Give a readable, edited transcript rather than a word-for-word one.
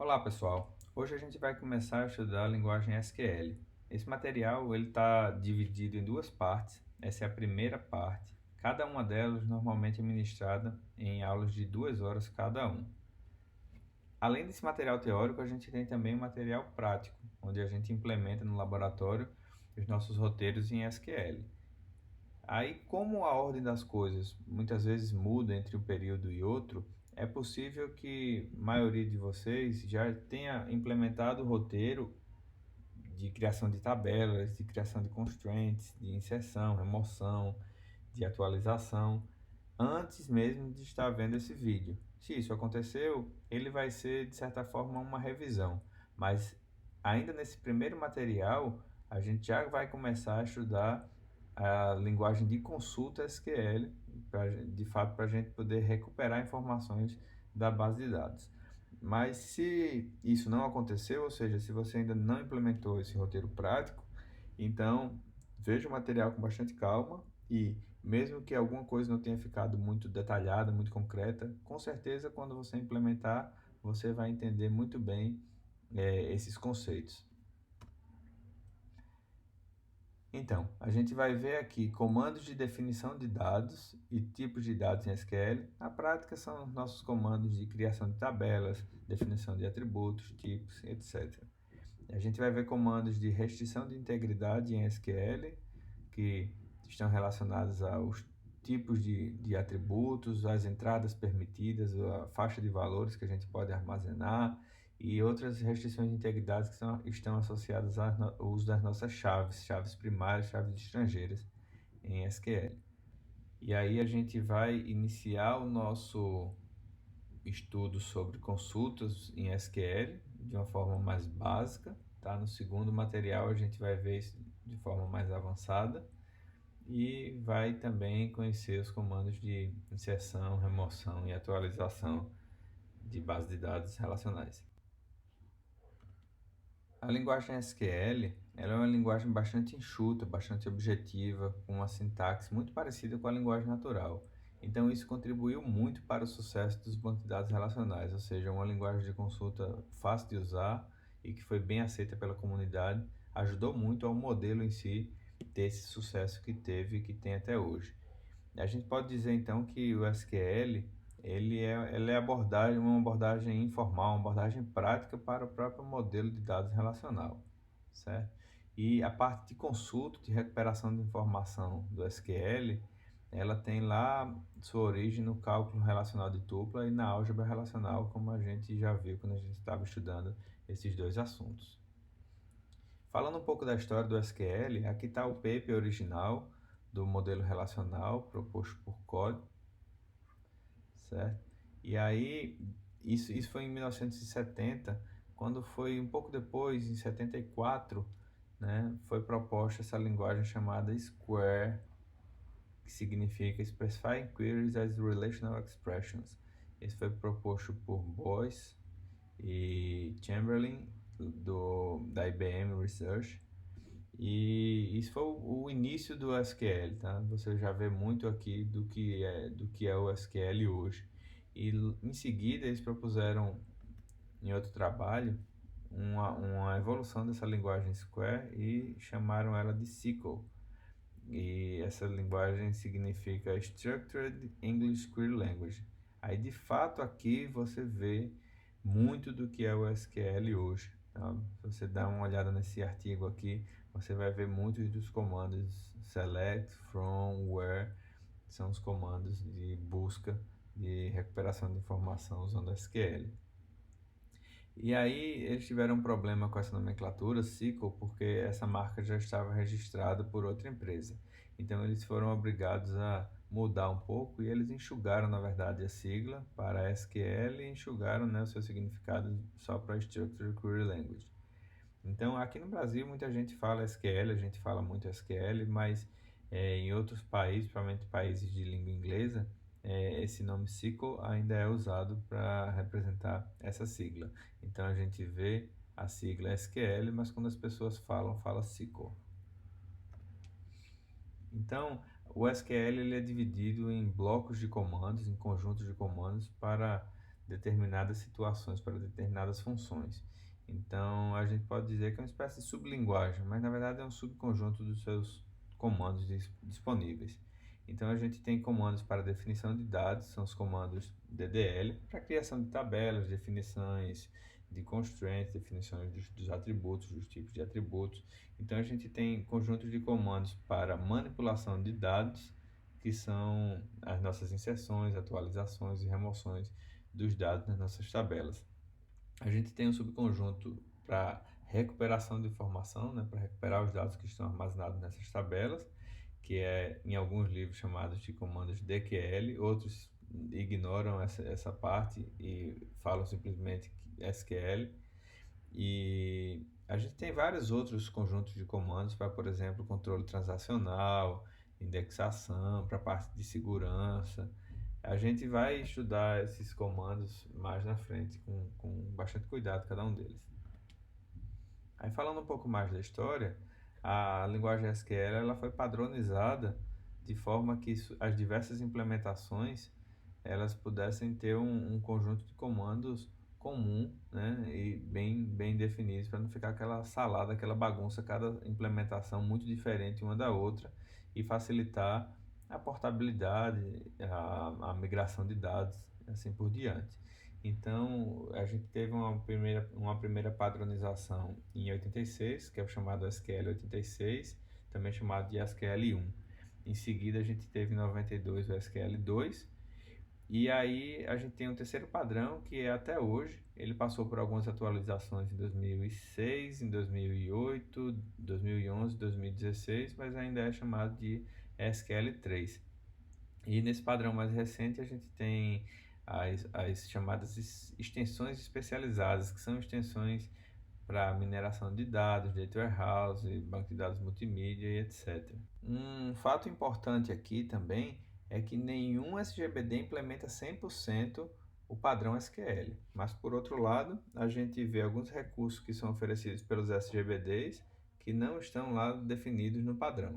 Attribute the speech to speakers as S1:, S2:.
S1: Olá pessoal, hoje a gente vai começar a estudar a linguagem SQL. Esse material ele está dividido em duas partes, essa é a primeira parte, cada uma delas normalmente é ministrada em aulas de 2 horas cada um. Além desse material teórico, a gente tem também um material prático, onde a gente implementa no laboratório os nossos roteiros em SQL. Aí, como a ordem das coisas muitas vezes muda entre um período e outro, é possível que a maioria de vocês já tenha implementado o roteiro de criação de tabelas, de criação de constraints, de inserção, remoção, de atualização, antes mesmo de estar vendo esse vídeo. Se isso aconteceu, ele vai ser de certa forma uma revisão, mas ainda nesse primeiro material, a gente já vai começar a estudar a linguagem de consulta SQL, de fato, para a gente poder recuperar informações da base de dados. Mas se isso não aconteceu, ou seja, se você ainda não implementou esse roteiro prático, então veja o material com bastante calma e mesmo que alguma coisa não tenha ficado muito detalhada, muito concreta, com certeza quando você implementar, você vai entender muito bem esses conceitos. Então, a gente vai ver aqui comandos de definição de dados e tipos de dados em SQL. Na prática, são os nossos comandos de criação de tabelas, definição de atributos, tipos, etc. A gente vai ver comandos de restrição de integridade em SQL, que estão relacionados aos tipos de atributos, as entradas permitidas, a faixa de valores que a gente pode armazenar e outras restrições de integridade que estão associadas ao uso das nossas chaves primárias, chaves estrangeiras em SQL. E aí a gente vai iniciar o nosso estudo sobre consultas em SQL de uma forma mais básica, tá? No segundo material a gente vai ver isso de forma mais avançada e vai também conhecer os comandos de inserção, remoção e atualização de bases de dados relacionais. A linguagem SQL ela é uma linguagem bastante enxuta, bastante objetiva, com uma sintaxe muito parecida com a linguagem natural. Então isso contribuiu muito para o sucesso dos bancos de dados relacionais, ou seja, uma linguagem de consulta fácil de usar e que foi bem aceita pela comunidade, ajudou muito ao modelo em si ter esse sucesso que teve e que tem até hoje. A gente pode dizer então que o SQL ele é uma abordagem informal, uma abordagem prática para o próprio modelo de dados relacional, certo? E a parte de consulta, de recuperação de informação do SQL, ela tem lá sua origem no cálculo relacional de tupla e na álgebra relacional, como a gente já viu quando a gente estava estudando esses dois assuntos. Falando um pouco da história do SQL, aqui está o paper original do modelo relacional proposto por Code, certo? E aí, isso foi em 1970, quando foi um pouco depois, em 74, né, foi proposta essa linguagem chamada Square, que significa Specifying Queries as Relational Expressions. Esse foi proposto por Boyce e Chamberlain, da IBM Research. E isso foi o início do SQL, tá? Você já vê muito aqui do que é o SQL hoje. E em seguida eles propuseram em outro trabalho uma evolução dessa linguagem Square e chamaram ela de SQL. E essa linguagem significa Structured English Query Language. Aí de fato aqui você vê muito do que é o SQL hoje. Tá? Se você dá uma olhada nesse artigo aqui, você vai ver muitos dos comandos select, from, where, são os comandos de busca de recuperação de informação usando SQL. E aí eles tiveram um problema com essa nomenclatura SQL porque essa marca já estava registrada por outra empresa. Então eles foram obrigados a mudar um pouco e eles enxugaram na verdade a sigla para SQL e enxugaram, né, o seu significado só para Structured Query Language. Então aqui no Brasil muita gente fala SQL, a gente fala muito SQL, mas em outros países, principalmente países de língua inglesa, esse nome SQL ainda é usado para representar essa sigla. Então a gente vê a sigla SQL, mas quando as pessoas falam, fala SQL. Então o SQL ele é dividido em blocos de comandos, em conjuntos de comandos para determinadas situações, para determinadas funções. Então, a gente pode dizer que é uma espécie de sublinguagem, mas na verdade é um subconjunto dos seus comandos disponíveis. Então, a gente tem comandos para definição de dados, são os comandos DDL, para criação de tabelas, definições de constraints, definições dos atributos, dos tipos de atributos. Então, a gente tem conjuntos de comandos para manipulação de dados, que são as nossas inserções, atualizações e remoções dos dados nas nossas tabelas. A gente tem um subconjunto para recuperação de informação, né, para recuperar os dados que estão armazenados nessas tabelas, que é em alguns livros chamados de comandos DQL, outros ignoram essa parte e falam simplesmente SQL. E a gente tem vários outros conjuntos de comandos para, por exemplo, controle transacional, indexação, para a parte de segurança. A gente vai estudar esses comandos mais na frente, com bastante cuidado, cada um deles. Aí, falando um pouco mais da história, a linguagem SQL ela foi padronizada de forma que as diversas implementações elas pudessem ter um conjunto de comandos comum, né, e bem definidos, para não ficar aquela salada, aquela bagunça, cada implementação muito diferente uma da outra, e facilitar a portabilidade, a migração de dados, assim por diante. Então, a gente teve uma primeira padronização em 86, que é o chamado SQL 86, também chamado de SQL 1. Em seguida, a gente teve em 92 o SQL 2, e aí a gente tem um terceiro padrão que é até hoje. Ele passou por algumas atualizações em 2006, em 2008, 2011, 2016, mas ainda é chamado de SQL3. E nesse padrão mais recente a gente tem as chamadas extensões especializadas, que são extensões para mineração de dados, data warehouse, banco de dados multimídia e etc. Um fato importante aqui também é que nenhum SGBD implementa 100% o padrão SQL, mas por outro lado, a gente vê alguns recursos que são oferecidos pelos SGBDs que não estão lá definidos no padrão.